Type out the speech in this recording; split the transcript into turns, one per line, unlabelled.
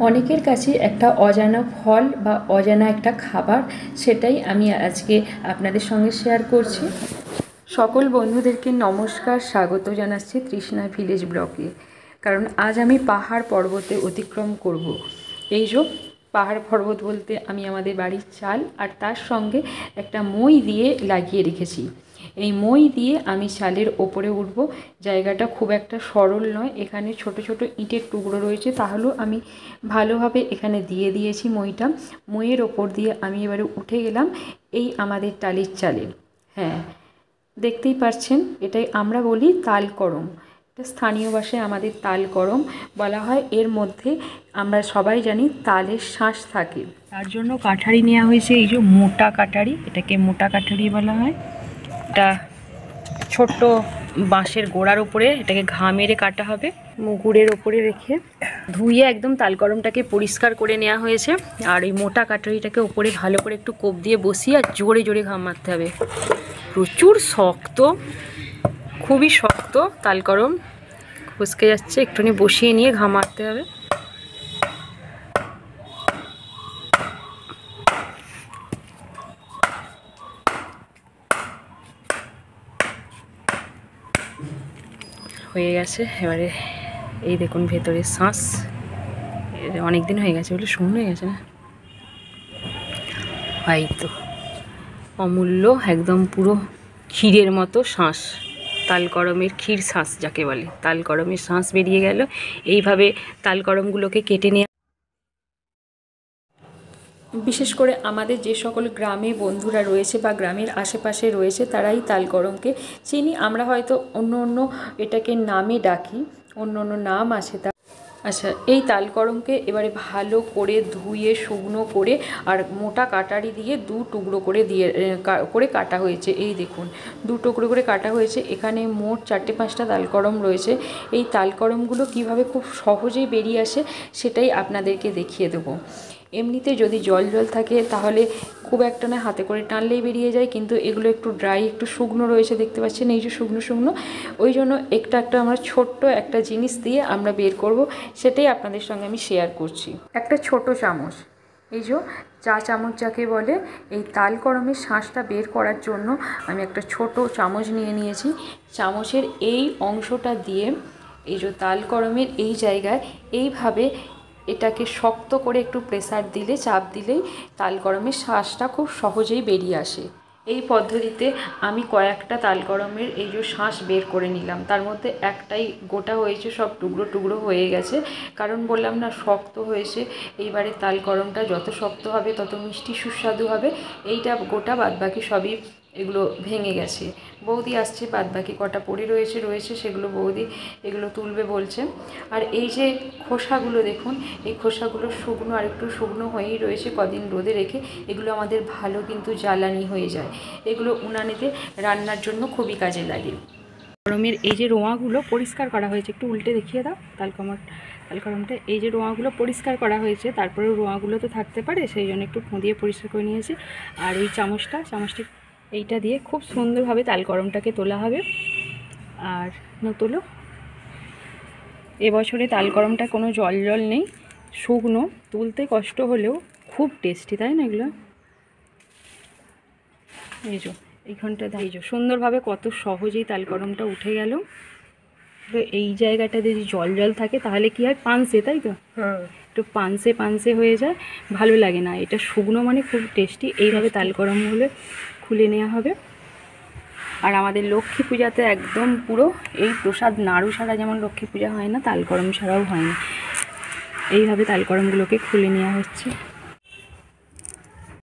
অনেকের কাছে একটা অজানা ফল বা অজানা একটা খাবার, সেটাই আমি আজকে আপনাদের সঙ্গে শেয়ার করছি। সকল বন্ধুদেরকে নমস্কার, স্বাগত জানাচ্ছি তৃষ্ণা ভিলেজ ব্লগে। কারণ আজ আমি পাহাড় পর্বতে অতিক্রম করব। এই যে পাহাড় পর্বত বলতে আমি আমাদের বাড়ির চাল আর তার সঙ্গে একটা মই দিয়ে লাগিয়ে রেখেছি। এই মই দিয়ে আমি চালের ওপরে উঠব। জায়গাটা খুব একটা সরল নয়, এখানে ছোট ছোট ইটের টুকরো রয়েছে, তাহলেও আমি ভালোভাবে এখানে দিয়ে দিয়েছি মইটা। মইয়ের ওপর দিয়ে আমি এবারে উঠে গেলাম এই আমাদের টালির চালে। হ্যাঁ, দেখতেই পাচ্ছেন, এটাই আমরা বলি তাল করম। এটা স্থানীয় ভাষায় আমাদের তাল করম বলা হয়। এর মধ্যে আমরা সবাই জানি তালের শাঁস থাকে, তার জন্য কাঠারি নেওয়া হয়েছে। এই যে মোটা কাঠারি, এটাকে মোটা কাঠারি বলা হয়। এটা ছোট্ট বাঁশের গোড়ার উপরে এটাকে ঘা মেরে কাটা হবে, মুগুরের ওপরে রেখে ধুয়ে একদম তালকরমটাকে পরিষ্কার করে নেওয়া হয়েছে। আর এই মোটা কাটারিটাকে ওপরে ভালো করে একটু কোপ দিয়ে বসিয়ে আর জোরে জোরে ঘাম মারতে হবে। প্রচুর শক্ত, খুবই শক্ত তালকরম, ফসকে যাচ্ছে। একটুখানি বসিয়ে নিয়ে ঘাম মারতে হবে। হয়ে গেছে। এবারে এই দেখুন ভেতরে শাঁস, অনেক দিন হয়ে গেছে বলে শুকনো হয়ে গেছে না, এই তো অমূল্য একদম পুরো ক্ষীরের মতো শাঁস, তালকরমের ক্ষীর শাঁস যাকে বলে, তালকরমের শাঁস বেরিয়ে গেল। এইভাবে তালকরমগুলোকে কেটে নিয়ে, বিশেষ করে আমাদের যে সকল গ্রামে বন্ধুরা রয়েছে বা গ্রামের আশেপাশে রয়েছে, তারাই তালকরমকে চিনি। আমরা হয়তো অন্য অন্য এটাকে নামে ডাকি, অন্য অন্য নাম আছে তার। আচ্ছা, এই তালকরমকে এবারে ভালো করে ধুয়ে শুকনো করে আর মোটা কাটারি দিয়ে দু টুকরো করে কাটা হয়েছে। এই দেখুন, দু টুকরো করে কাটা হয়েছে। এখানে মোট 4-5টা তালকরম রয়েছে। এই তালকরমগুলো কিভাবে খুব সহজেই বেরিয়ে আসে সেটাই আপনাদেরকে দেখিয়ে দেবো। এমনিতে যদি জল জল থাকে তাহলে খুব একটা না, হাতে করে টানলেই বেরিয়ে যায়, কিন্তু এগুলো একটু ড্রাই, একটু শুকনো রয়েছে, দেখতে পাচ্ছেন এই যে শুকনো শুকনো। ওই জন্য একটা আমরা ছোট্ট একটা জিনিস দিয়ে আমরা বের করব, সেটাই আপনাদের সঙ্গে আমি শেয়ার করছি। একটা ছোট চামচ, এই যে চা চামচ যাকে বলে, এই তালকরমের শাঁসটা বের করার জন্য আমি একটা ছোট চামচ নিয়ে নিয়েছি। চামচের এই অংশটা দিয়ে এই যে তালকরমের এই জায়গায় এইভাবে এটাকে শক্ত করে একটু প্রেসার দিলে, চাপ দিলেই তালকরমের শাঁসটা খুব সহজেই বেরিয়ে আসে। এই পদ্ধতিতে আমি কয়েকটা তালকরমের এই যে শাঁস বের করে নিলাম। তার মধ্যে একটাই গোটা হয়েছে, সব টুকরো টুকরো হয়ে গেছে। কারণ বললাম না, শক্ত হয়েছে। এইবারে তালকরমটা যত শক্ত হবে তত মিষ্টি সুস্বাদু হবে। এইটা গোটা, বাদবাকি সবই এগুলো ভেঙে গেছে। বৌদি আসছে, বাদবাকি কটা পড়ে রয়েছে সেগুলো বৌদি এগুলো তুলবে বলছে। আর এই যে খোসাগুলো দেখুন, এই খোসাগুলো শুকনো, আর একটু শুকনো হয়েই রয়েছে। কদিন রোদে রেখে এগুলো আমাদের ভালো কিন্তু জ্বালানি হয়ে যায়। এগুলো উনানেতে রান্নার জন্য খুবই কাজে লাগে। গরমের এই যে রোঁয়াগুলো পরিষ্কার করা হয়েছে, একটু উল্টে দেখিয়ে দাও তালকরমটা। এই যে রোঁয়াগুলো পরিষ্কার করা হয়েছে, তারপরেও রোঁয়াগুলো তো থাকতে পারে, সেই জন্য একটু দিয়ে পরিষ্কার করে নিয়েছি। আর এই চামচটা এইটা দিয়ে খুব সুন্দরভাবে তালকরমটাকে তোলা হবে। আর তোলো, এবছরে তালকরমটা কোনো জল জল নেই, শুকনো, তুলতে কষ্ট হলেও খুব টেস্টি, তাই না? এগুলো এই যে এইখানটা এই যে সুন্দরভাবে কত সহজেই তালকরমটা উঠে গেল। তো এই জায়গাটা যদি জল জল থাকে তাহলে কি হয়, পানসে, তাই তো? একটু পানসে হয়ে যায়, ভালো লাগে না। এটা শুকনো মানে খুব টেস্টি। এইভাবে তালকরমগুলো খুলে নেওয়া হবে। আর আমাদের লক্ষ্মী পূজাতে একদম পুরো এই প্রসাদ, নাড়ু ছাড়া যেমন লক্ষ্মী পূজা হয় না, তালকরম ছাড়াও হয় না। এইভাবে তালকরমগুলোকে খুলে নেওয়া হচ্ছে।